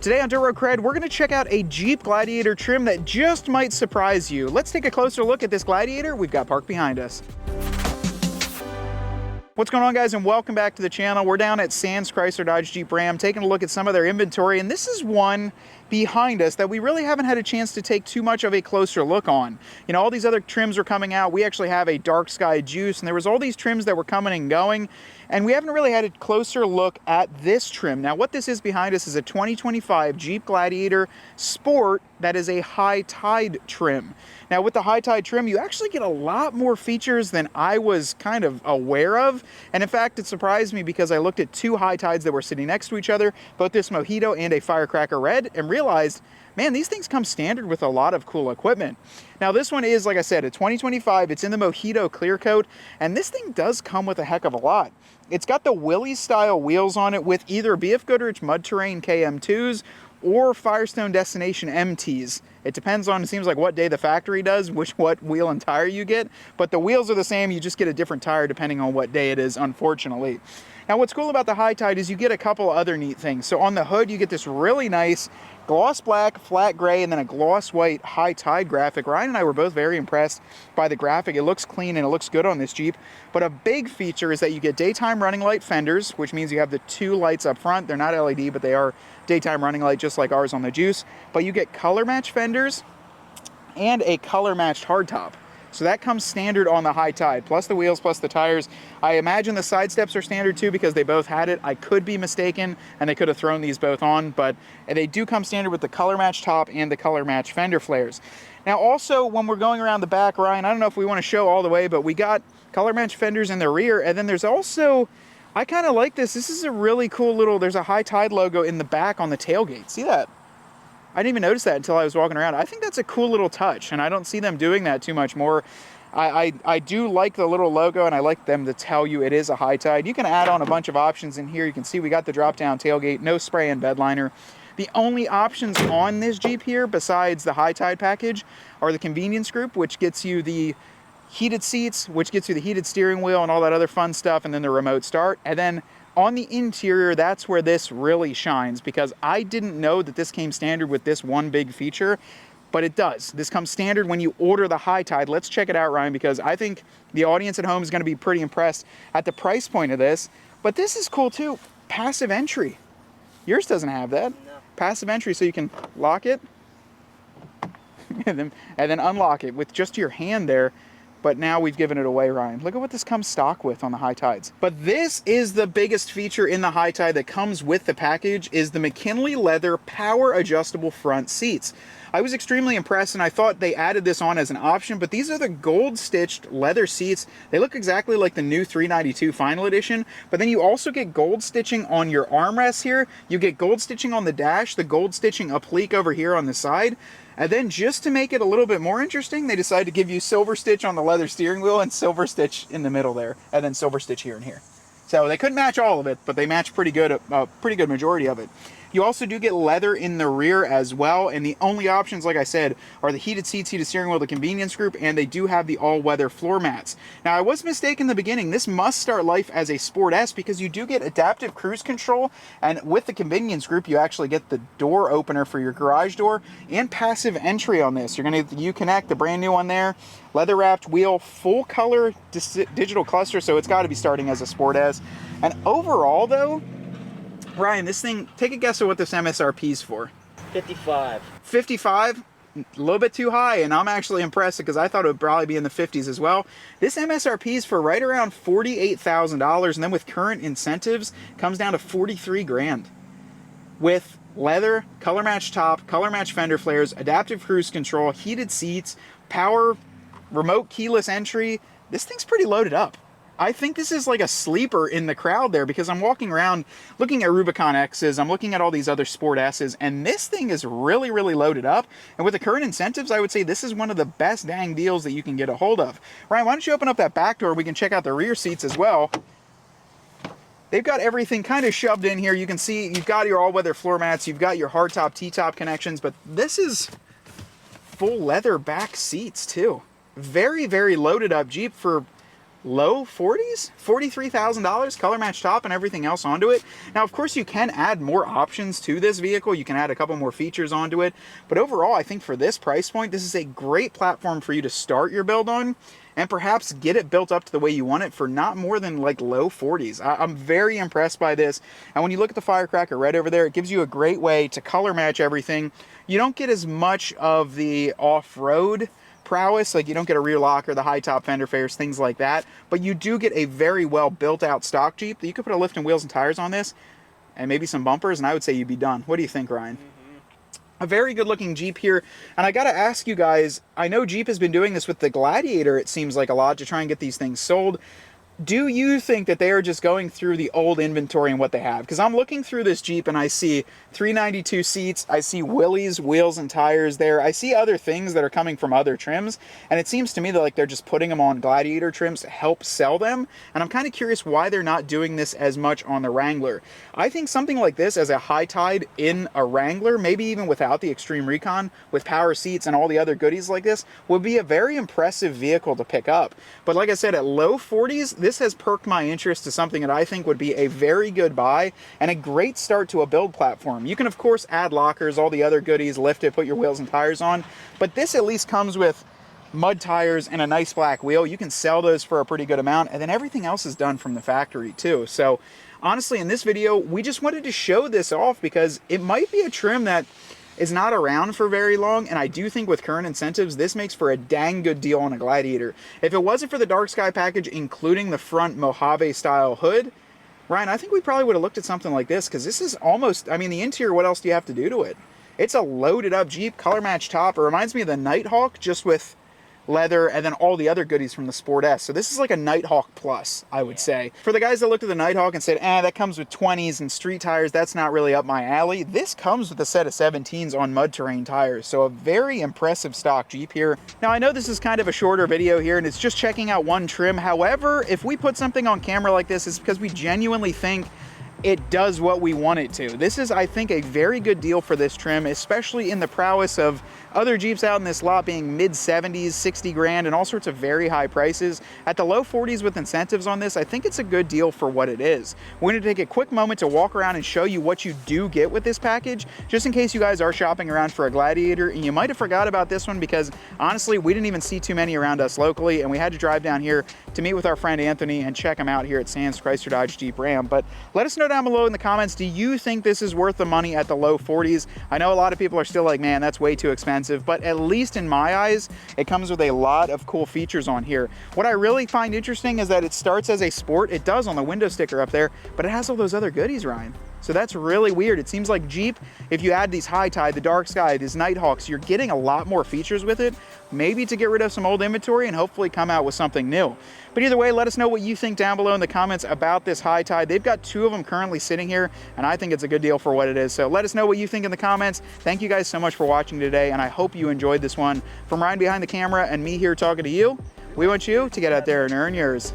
Today on Dirt Road Cred, we're going to check out a Jeep Gladiator trim that just might surprise you. Let's take a closer look at this Gladiator we've got parked behind us. What's going on, guys, and welcome back to the channel. We're down at Sands Chrysler Dodge Jeep Ram taking a look at some of their inventory, and this is one behind us that we really haven't had a chance to take too much of a closer look on. You know, all these other trims were coming out. We actually have a dark sky juice, and there was all these trims that were coming and going, and we haven't really had a closer look at this trim. Now, what this is behind us is a 2025 Jeep Gladiator Sport that is a High Tide trim. Now, with the High Tide trim, you actually get a lot more features than I was kind of aware of. And in fact, it surprised me because I looked at two High Tides that were sitting next to each other, both this Mojito and a Firecracker Red, and realized, man, these things come standard with a lot of cool equipment. Now, this one is, like I said, a 2025. It's in the Mojito clear coat, and this thing does come with a heck of a lot. It's got the Willys style wheels on it with either BF Goodrich Mud Terrain KM2s or Firestone Destination MTs. It depends on, it seems like, what day the factory does, what wheel and tire you get, but the wheels are the same. You just get a different tire depending on what day it is, unfortunately. Now, what's cool about the High Tide is you get a couple other neat things. So on the hood, you get this really nice gloss black, flat gray, and then a gloss white High Tide graphic. Ryan and I were both very impressed by the graphic. It looks clean and it looks good on this Jeep. But a big feature is that you get daytime running light fenders, which means you have the two lights up front. They're not LED, but they are daytime running light, just like ours on the Juice. But you get color match fenders and a color matched hardtop. So that comes standard on the High Tide, plus the wheels, plus the tires. I imagine the side steps are standard too because they both had it. I could be mistaken, and they could have thrown these both on, but they do come standard with the color match top and the color match fender flares. Now, also, when we're going around the back, Ryan, I don't know if we want to show all the way, but we got color match fenders in the rear, and then there's also, I kind of like this. This is a really cool little, there's a High Tide logo in the back on the tailgate. See that? I didn't even notice that until I was walking around. I think that's a cool little touch, and I don't see them doing that too much more. I do like the little logo, and I like them to tell you it is a High Tide. You can add on a bunch of options in here. You can see we got the drop-down tailgate, no spray and bed liner. The only options on this Jeep here, besides the High Tide package, are the convenience group, which gets you the heated seats, which gets you the heated steering wheel and all that other fun stuff, and then the remote start. And then on the interior, that's where this really shines, because I didn't know that this came standard with this one big feature, but it does. This comes standard when you order the High Tide. Let's check it out, Ryan, because I think the audience at home is going to be pretty impressed at the price point of this. But this is cool too. Passive entry. Yours doesn't have that. No. Passive entry, so you can lock it and then unlock it with just your hand there. But now we've given it away, Ryan. Look at what this comes stock with on the High Tides. But this is the biggest feature in the High Tide that comes with the package, is the McKinley leather power adjustable front seats. I was extremely impressed, and I thought they added this on as an option, but these are the gold stitched leather seats. They look exactly like the new 392 Final Edition, but then you also get gold stitching on your armrests here. You get gold stitching on the dash, the gold stitching applique over here on the side. And then just to make it a little bit more interesting, they decided to give you silver stitch on the leather steering wheel and silver stitch in the middle there, and then silver stitch here and here. So they couldn't match all of it, but they matched pretty good majority of it. You also do get leather in the rear as well, and the only options, like I said, are the heated seats, heated steering wheel, the convenience group, and they do have the all-weather floor mats. Now, I was mistaken in the beginning. This must start life as a Sport S because you do get adaptive cruise control, and with the convenience group, you actually get the door opener for your garage door and passive entry on this. You're going to get the Uconnect, the brand new one there, leather-wrapped wheel, full-color digital cluster, so it's got to be starting as a Sport S. And overall, though, Ryan, this thing, take a guess at what this MSRP is for. 55. 55? A little bit too high, and I'm actually impressed because I thought it would probably be in the 50s as well. This MSRP is for right around $48,000, and then with current incentives, comes down to 43 grand. With leather, color match top, color match fender flares, adaptive cruise control, heated seats, power, remote keyless entry, this thing's pretty loaded up. I think this is like a sleeper in the crowd there because I'm walking around looking at Rubicon X's, I'm looking at all these other Sport S's, and this thing is really, really loaded up. And with the current incentives, I would say this is one of the best dang deals that you can get a hold of. Ryan, why don't you open up that back door? We can check out the rear seats as well. They've got everything kind of shoved in here. You can see you've got your all-weather floor mats, you've got your hardtop, T-top connections, but this is full leather back seats too. Very, very loaded up Jeep for low 40s, $43,000, color match top and everything else onto it. Now, of course, you can add more options to this vehicle. You can add a couple more features onto it. But overall, I think for this price point, this is a great platform for you to start your build on and perhaps get it built up to the way you want it for not more than like low 40s. I'm very impressed by this. And when you look at the Firecracker Red over there, it gives you a great way to color match everything. You don't get as much of the off-road prowess, like you don't get a rear lock or the high top fender flares, things like that, but you do get a very well built out stock Jeep that you could put a lift and wheels and tires on this and maybe some bumpers, and I would say you'd be done. What do you think, Ryan? A very good looking Jeep here. And I gotta ask you guys, I know Jeep has been doing this with the Gladiator, it seems like a lot, to try and get these things sold. Do you think that they are just going through the old inventory and what they have? Because I'm looking through this Jeep and I see 392 seats, I see Willys, wheels and tires there, I see other things that are coming from other trims, and it seems to me that like they're just putting them on Gladiator trims to help sell them, and I'm kind of curious why they're not doing this as much on the Wrangler. I think something like this as a High Tide in a Wrangler, maybe even without the Extreme Recon, with power seats and all the other goodies like this, would be a very impressive vehicle to pick up. But like I said, at low 40s, this has perked my interest to something that I think would be a very good buy and a great start to a build platform. You can of course add lockers, all the other goodies, lift it, put your wheels and tires on, but this at least comes with mud tires and a nice black wheel. You can sell those for a pretty good amount, and then everything else is done from the factory too. So honestly, in this video, we just wanted to show this off because it might be a trim that is not around for very long, and I do think with current incentives, this makes for a dang good deal on a Gladiator. If it wasn't for the dark sky package, including the front Mojave style hood, Ryan, I think we probably would have looked at something like this, because this is almost, I mean, the interior, what else do you have to do to it? It's a loaded up Jeep, color match top. It reminds me of the Nighthawk, just with leather and then all the other goodies from the Sport S. So this is like a Nighthawk Plus, I would say. For the guys that looked at the Nighthawk and said, that comes with 20s and street tires, that's not really up my alley, this comes with a set of 17s on mud terrain tires. So a very impressive stock Jeep here. Now I know this is kind of a shorter video here and it's just checking out one trim. However, if we put something on camera like this, it's because we genuinely think it does what we want it to. This is, I think, a very good deal for this trim, especially in the prowess of other Jeeps out in this lot being mid-70s, 60 grand, and all sorts of very high prices. At the low 40s with incentives on this, I think it's a good deal for what it is. We're gonna take a quick moment to walk around and show you what you do get with this package, just in case you guys are shopping around for a Gladiator, and you might have forgot about this one because, honestly, we didn't even see too many around us locally, and we had to drive down here to meet with our friend Anthony and check him out here at Sands Chrysler Dodge Jeep Ram. But let us know down below in the comments, do you think this is worth the money at the low 40s? I know a lot of people are still like, man, that's way too expensive, but at least in my eyes, it comes with a lot of cool features on here. What I really find interesting is that it starts as a Sport. It does on the window sticker up there, but it has all those other goodies, Ryan. So that's really weird. It seems like Jeep, if you add these High Tide, the Dark Sky, these Nighthawks, you're getting a lot more features with it, maybe to get rid of some old inventory and hopefully come out with something new. But either way, let us know what you think down below in the comments about this High Tide. They've got two of them currently sitting here, and I think it's a good deal for what it is. So let us know what you think in the comments. Thank you guys so much for watching today, and I hope you enjoyed this one. From Ryan behind the camera and me here talking to you, we want you to get out there and earn yours.